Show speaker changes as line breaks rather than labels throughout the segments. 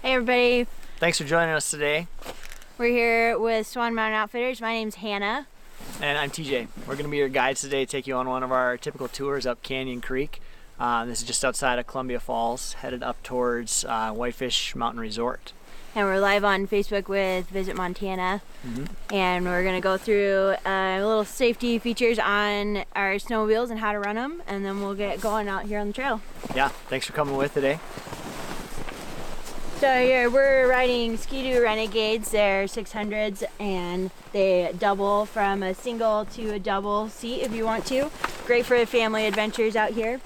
Hey everybody,
Thanks for joining us today.
we're here with Swan Mountain Outfitters. My name's Hannah.
And I'm TJ. We're going to be your guides today, take you on one of our typical tours up Canyon Creek. This is just outside of Columbia Falls, headed up towards Whitefish Mountain Resort.
And we're live on Facebook with Visit Montana. And we're going to go through little safety features on our snowmobiles and how to run them. And then we'll get going out here on the trail.
Yeah, thanks for coming with today.
So here we're riding Ski-Doo Renegades. They're 600s and they double from a single to a double seat if you want to. Great for the family adventures out here.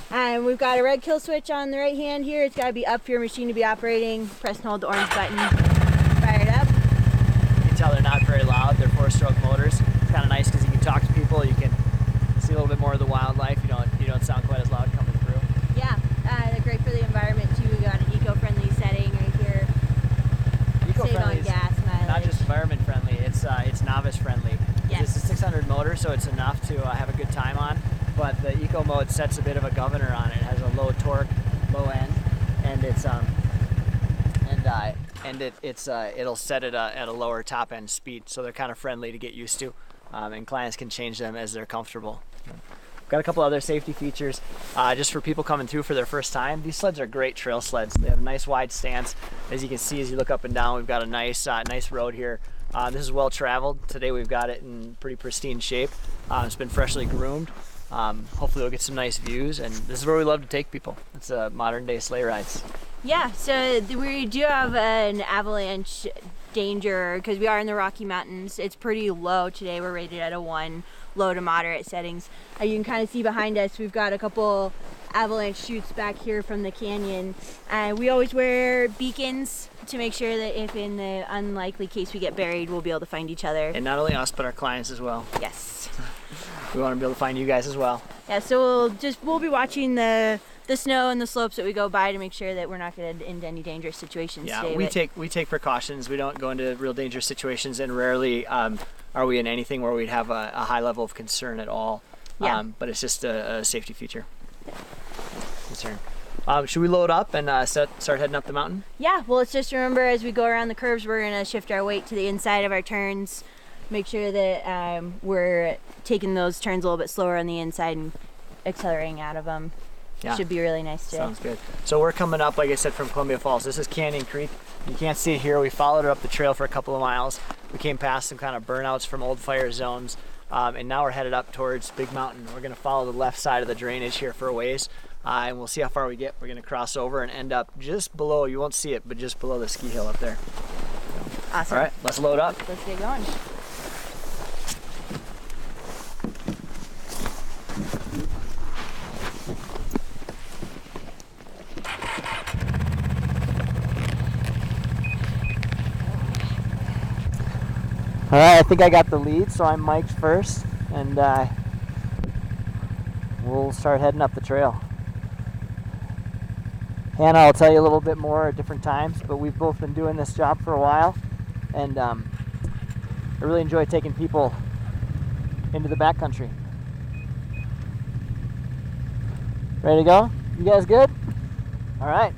And we've got a red kill switch on the right hand here. It's got to be up for your machine to be operating. Press and hold the orange button. Fire it up.
You can tell they're not very loud. They're 4-stroke motors. It's kind of nice because you can talk to people. You can see a little bit more of the wildlife. You don't sound quite as loud coming through.
Yeah, they're great for the environment too. We got an eco-friendly setting right here. Save on gas mileage.
Not just environment friendly. It's novice friendly.
Yes.
It's a 600 motor, so it's enough to have a good time on. But the eco mode sets a bit of a governor on it. It has a low torque, low end, and it'll set it at a lower top end speed. So they're kind of friendly to get used to, and clients can change them as they're comfortable. We've got a couple other safety features just for people coming through for their first time. These sleds are great trail sleds. They have a nice wide stance. As you can see, as you look up and down, we've got a nice road here. This is well traveled. Today we've got it in pretty pristine shape. It's been freshly groomed. Hopefully we'll get some nice views, and this is where we love to take people. It's modern day sleigh rides.
Yeah, so we do have an avalanche danger because we are in the Rocky Mountains. It's pretty low today. We're rated at a 1, low to moderate settings. You can kind of see behind us, we've got a couple avalanche chutes back here from the canyon. We always wear beacons to make sure that if in the unlikely case we get buried, we'll be able to find each other.
And not only us, but our clients as well.
Yes.
We want to be able to find you guys as well.
Yeah, so we'll be watching the snow and the slopes that we go by to make sure that we're not getting into any dangerous situations.
Yeah,
today,
we take precautions. We don't go into real dangerous situations, and rarely are we in anything where we'd have a high level of concern at all.
Yeah.
But it's just a safety feature. Concern. Should we load up and start heading up the mountain?
Yeah, well, let's just remember as we go around the curves, we're going to shift our weight to the inside of our turns. Make sure that we're taking those turns a little bit slower on the inside and accelerating out of them.
Yeah.
Should be really nice today.
Sounds good. So we're coming up, like I said, from Columbia Falls. This is Canyon Creek. You can't see it here. We followed it up the trail for a couple of miles. We came past some kind of burnouts from old fire zones, and now we're headed up towards Big Mountain. We're going to follow the left side of the drainage here for a ways, and we'll see how far we get. We're going to cross over and end up just below, you won't see it, but just below the ski hill up there.
Awesome.
All right, let's load up.
Let's get going.
All right, I think I got the lead, so I'm mic'd first, and we'll start heading up the trail. Hannah will tell you a little bit more at different times, but we've both been doing this job for a while, and I really enjoy taking people into the backcountry. Ready to go? You guys good? All right.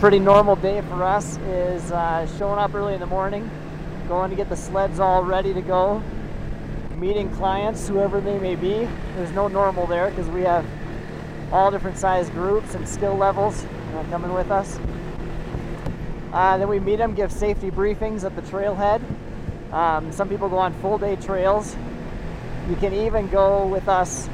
Pretty normal day for us is showing up early in the morning, going to get the sleds all ready to go, meeting clients, whoever they may be. There's no normal there because we have all different size groups and skill levels coming with us. Then we meet them, give safety briefings at the trailhead. Some people go on full day trails. You can even go with us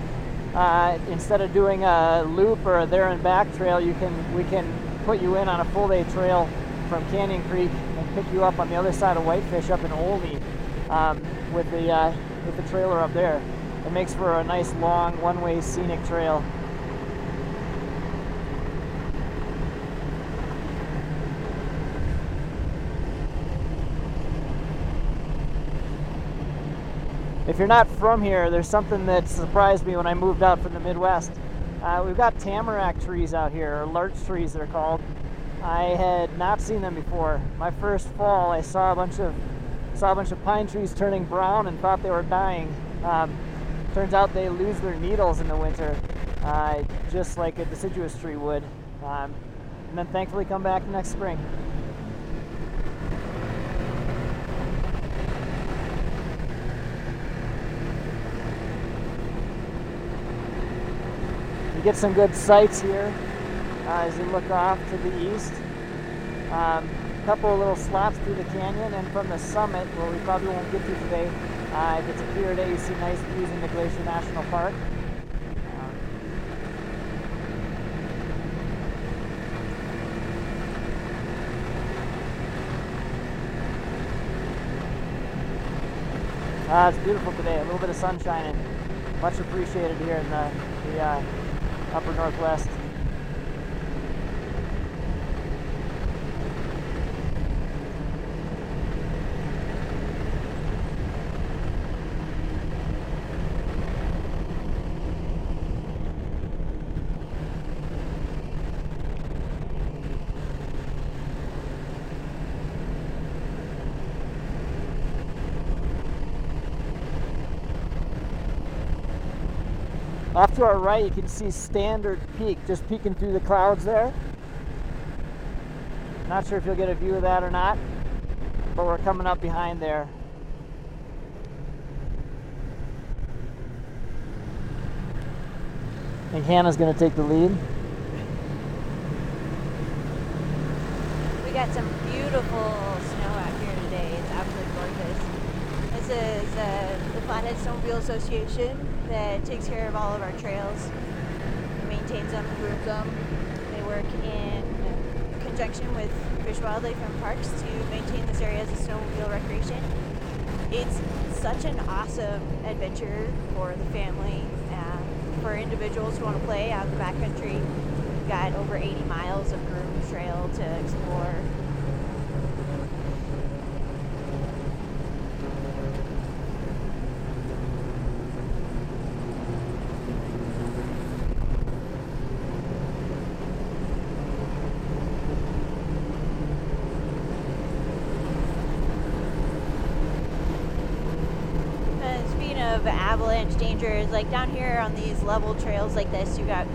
instead of doing a loop or a there and back trail. We can put you in on a full day trail from Canyon Creek and pick you up on the other side of Whitefish up in Olney with the trailer up there. It makes for a nice long one-way scenic trail. If you're not from here, there's something that surprised me when I moved out from the Midwest. We've got tamarack trees out here, or larch trees they're called. I had not seen them before. My first fall, I saw a bunch of pine trees turning brown and thought they were dying. Turns out they lose their needles in the winter, just like a deciduous tree would, and then thankfully come back next spring. You get some good sights here as you look off to the east. A couple of little slots through the canyon, and from the summit, where we probably won't get to today, if it's a clear day, you see nice views into Glacier National Park. It's beautiful today, a little bit of sunshine, and much appreciated here in the upper northwest. Off to our right, you can see Standard Peak just peeking through the clouds there. Not sure if you'll get a view of that or not, but we're coming up behind there. I think Hannah's going to take the lead.
We got some beautiful snow out here today. It's absolutely gorgeous. This is the Flathead Snowmobile Association that takes care of all of our trails, maintains them, grooms them. They work in conjunction with Fish, Wildlife, and Parks to maintain this area as a snowmobile recreation. It's such an awesome adventure for the family, for individuals who want to play out in the backcountry. We've got over 80 miles of groomed trail to explore. Of avalanche dangers, like down here on these level trails like this, you got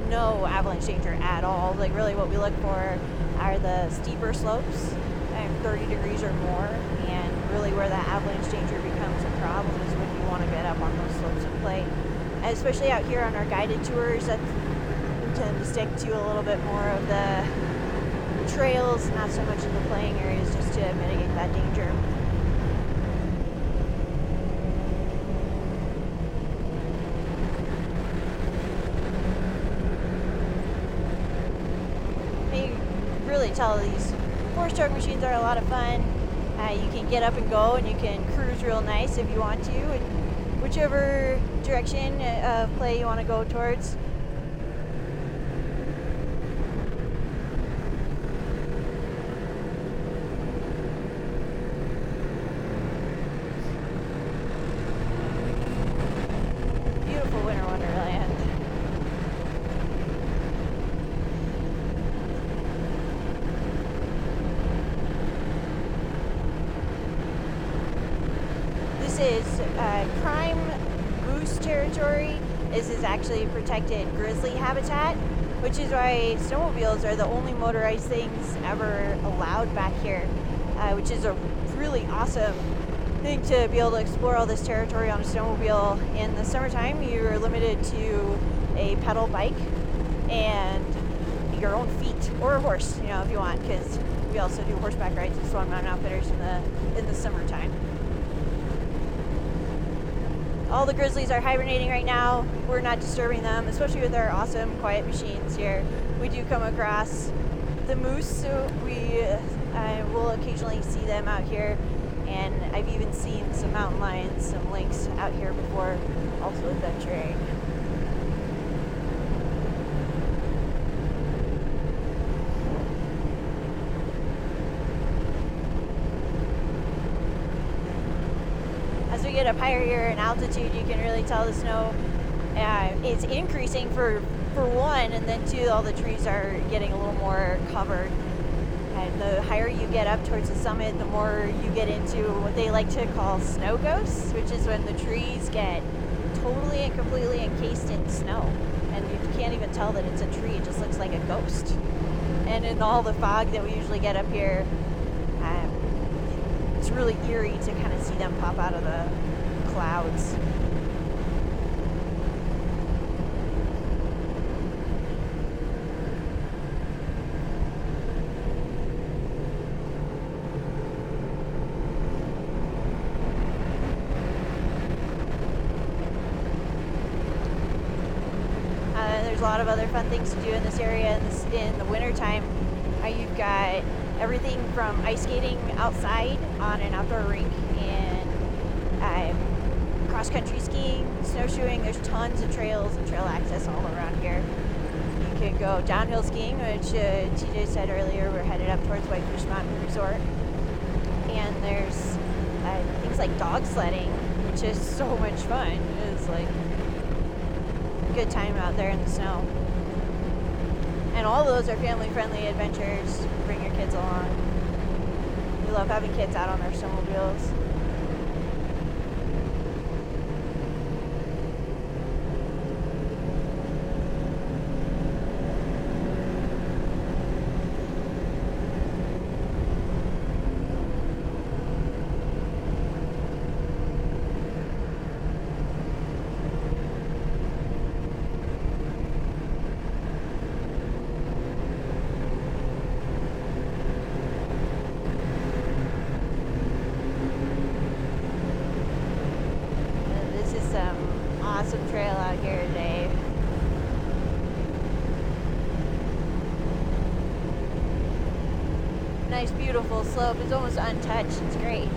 no avalanche danger at all. Like really what we look for are the steeper slopes, 30 degrees or more, and really where that avalanche danger becomes a problem is when you want to get up on those slopes and play. And especially out here on our guided tours, that we tend to stick to a little bit more of the trails, not so much in the playing areas, just to mitigate that danger. Tell these 4-stroke machines are a lot of fun. You can get up and go, and you can cruise real nice if you want to, and whichever direction of play you want to go towards. Beautiful winter wonderland. This is prime moose territory. This is actually protected grizzly habitat, which is why snowmobiles are the only motorized things ever allowed back here, which is a really awesome thing to be able to explore all this territory on a snowmobile. In the summertime, you are limited to a pedal bike and your own feet, or a horse, if you want, because we also do horseback rides at Swan Mountain Outfitters in the summertime. All the grizzlies are hibernating right now. We're not disturbing them, especially with our awesome quiet machines here. We do come across the moose, so we will occasionally see them out here, and I've even seen some mountain lions, some lynx out here before, also adventuring. As we get up higher here in altitude, you can really tell the snow is increasing for one, and then two, all the trees are getting a little more covered. And the higher you get up towards the summit, the more you get into what they like to call snow ghosts, which is when the trees get totally and completely encased in snow. And you can't even tell that it's a tree, it just looks like a ghost. And in all the fog that we usually get up here, it's really eerie to kind of see them pop out of the clouds. There's a lot of other fun things to do in this area in the wintertime. You've got everything from ice skating outside on an outdoor rink and cross-country skiing, snowshoeing. There's tons of trails and trail access all around here. You can go downhill skiing, which TJ said earlier, we're headed up towards Whitefish Mountain Resort. And there's things like dog sledding, which is so much fun. It's like good time out there in the snow. And all those are family-friendly adventures. Bring your kids along. We love having kids out on our snowmobiles. Awesome trail out here today. Nice, beautiful slope. It's almost untouched. It's great.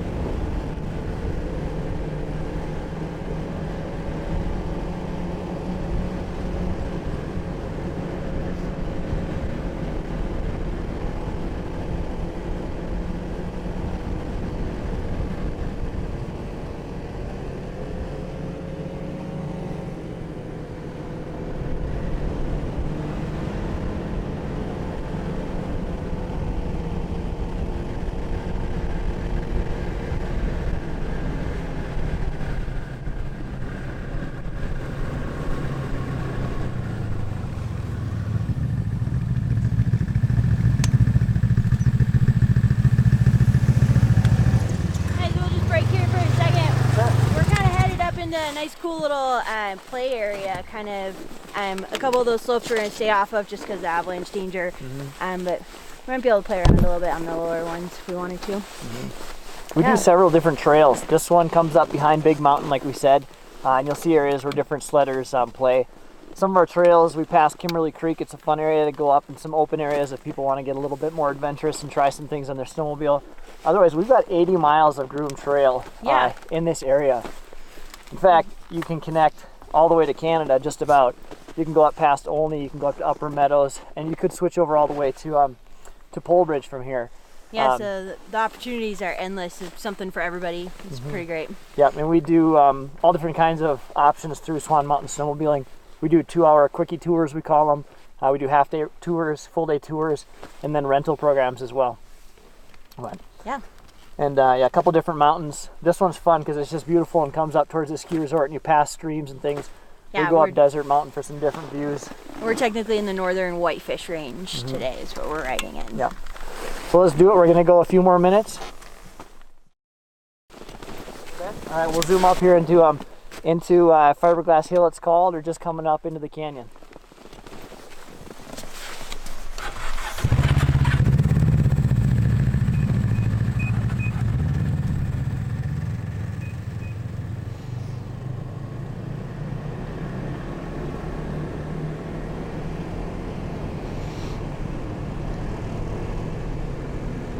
A nice cool little play area, kind of a couple of those slopes we're going to stay off of just because of avalanche danger, but we might be able to play around a little bit on the lower ones if we wanted to.
We do several different trails. This one comes up behind Big Mountain like we said, and you'll see areas where different sledders play. Some of our trails, we pass Kimberly Creek. It's a fun area to go up, and some open areas if people want to get a little bit more adventurous and try some things on their snowmobile. Otherwise, we've got 80 miles of groomed trail in this area. In fact, you can connect all the way to Canada, just about. You can go up past Olney, you can go up to Upper Meadows, and you could switch over all the way to Polebridge from here.
Yeah, so the opportunities are endless. It's something for everybody. It's pretty great.
Yeah, and we do all different kinds of options through Swan Mountain Snowmobiling. We do 2-hour quickie tours, we call them. We do half-day tours, full-day tours, and then rental programs as well. But,
yeah.
And a couple different mountains. This one's fun because it's just beautiful and comes up towards the ski resort, and you pass streams and things. Yeah, we go up Desert Mountain for some different views.
We're technically in the northern Whitefish Range today is what we're riding in.
Yeah. So let's do it. We're going to go a few more minutes. Okay. All right, we'll zoom up here into Fiberglass Hill it's called, or just coming up into the canyon.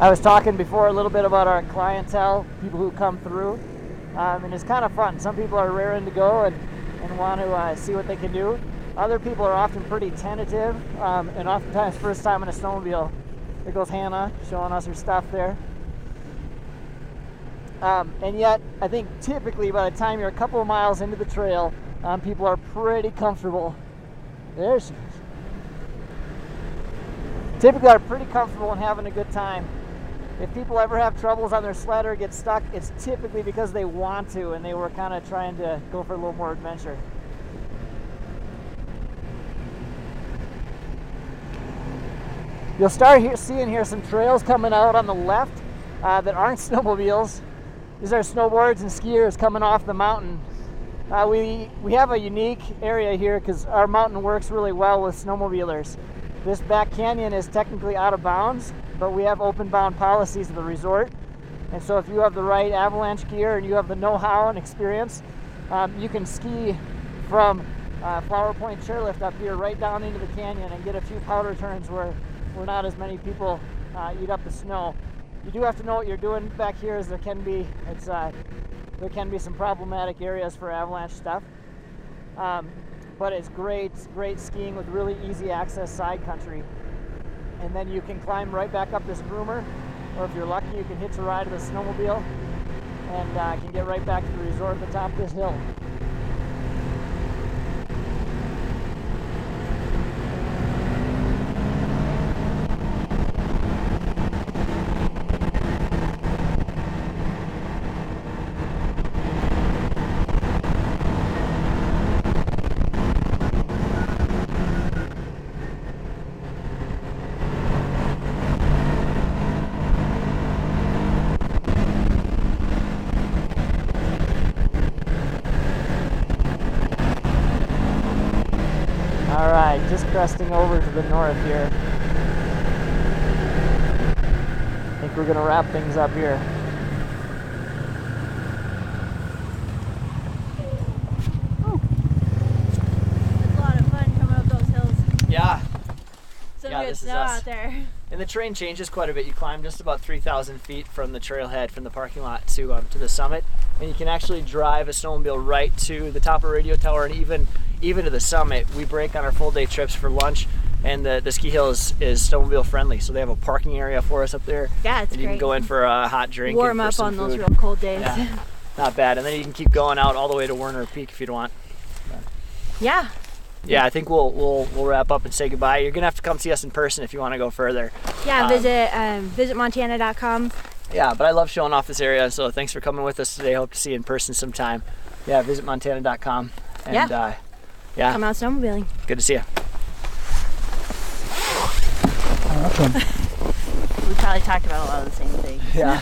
I was talking before a little bit about our clientele, people who come through, and it's kind of fun. Some people are raring to go and want to see what they can do. Other people are often pretty tentative, and oftentimes first time in a snowmobile. There goes Hannah showing us her stuff there. And yet, I think typically by the time you're a couple of miles into the trail, people are pretty comfortable. There she is. typically are pretty comfortable and having a good time. If people ever have troubles on their sled or get stuck, it's typically because they want to and they were kind of trying to go for a little more adventure. You'll start seeing here some trails coming out on the left that aren't snowmobiles. These are snowboards and skiers coming off the mountain. We have a unique area here because our mountain works really well with snowmobilers. This back canyon is technically out of bounds, but we have open bound policies of the resort. And so if you have the right avalanche gear and you have the know-how and experience, you can ski from Flower Point Chairlift up here right down into the canyon and get a few powder turns where not as many people eat up the snow. You do have to know what you're doing back here, as there can be some problematic areas for avalanche stuff. But it's great skiing with really easy access side country. And then you can climb right back up this groomer, or if you're lucky, you can hitch a ride to the snowmobile and can get right back to the resort at the top of this hill. Alright, just cresting over to the north here. I think we're going to wrap things up here.
Oh. It's a lot of fun coming up those hills.
Yeah.
Some
Yeah,
good
this is
snow
us.
out there.
And the terrain changes quite a bit. You climb just about 3,000 feet from the trailhead, from the parking lot to the summit. And you can actually drive a snowmobile right to the top of Radio Tower and even to the summit. We break on our full day trips for lunch, and the ski hill is snowmobile friendly. So they have a parking area for us up there.
Yeah, it's
and you
great.
can go in for a hot drink.
Warm
and for
up
some
on those
food.
real cold days.
Yeah, not bad. And then you can keep going out all the way to Werner Peak if you want.
Yeah.
Yeah, I think we'll wrap up and say goodbye. You're gonna have to come see us in person if you want to go further.
Yeah, visit montana.com.
Yeah, but I love showing off this area, so thanks for coming with us today. Hope to see you in person sometime. Yeah, visit montana.com. And yeah,
Come out snowmobiling.
good to see you.
We probably talked about a lot of the same things.
Yeah.